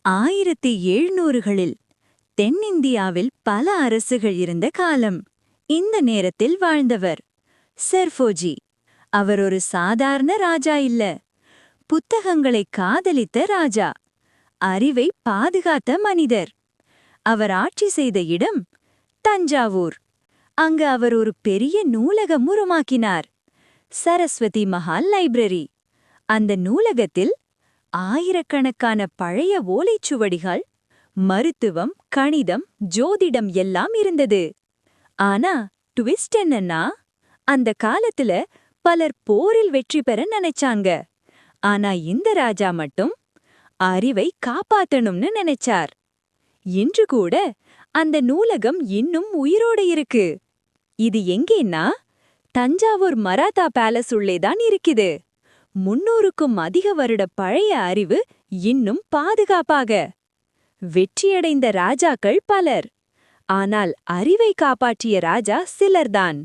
1700களில் தென்னிந்தியாவில் பல அரசுகள் இருந்த காலம். இந்த நேரத்தில் வாழ்ந்தவர் செர்ஃபோஜி. அவர் ஒரு சாதாரண ராஜா இல்ல, புத்தகங்களை காதலித்த ராஜா, அறிவை பாதுகாத்த மனிதர். அவர் ஆட்சி செய்த இடம் தஞ்சாவூர். அங்கு அவர் ஒரு பெரிய நூலகம் உருவாக்கினார், சரஸ்வதி மஹால் லைப்ரரி. அந்த நூலகத்தில் ஆயிரக்கணக்கான பழைய ஓலைச்சுவடிகள், மருத்துவம், கணிதம், ஜோதிடம் எல்லாம் இருந்தது. ஆனா ட்விஸ்ட் என்னன்னா, அந்த காலத்துல பலர் போரில் வெற்றி பெற நினைச்சாங்க. ஆனா இந்த ராஜா மட்டும் அறிவை காப்பாத்தணும்னு நினைச்சார். இன்று கூட அந்த நூலகம் இன்னும் உயிரோட இருக்கு. இது எங்கேன்னா, தஞ்சாவூர் மராத்தா பேலஸ் உள்ளேதான் இருக்குது. 300க்கும் அதிக வருட பழைய அறிவு இன்னும் பாதுகாப்பாக. வெற்றியடைந்த ராஜாக்கள் பலர், ஆனால் அறிவை காப்பாற்றிய ராஜா சிலர்தான்.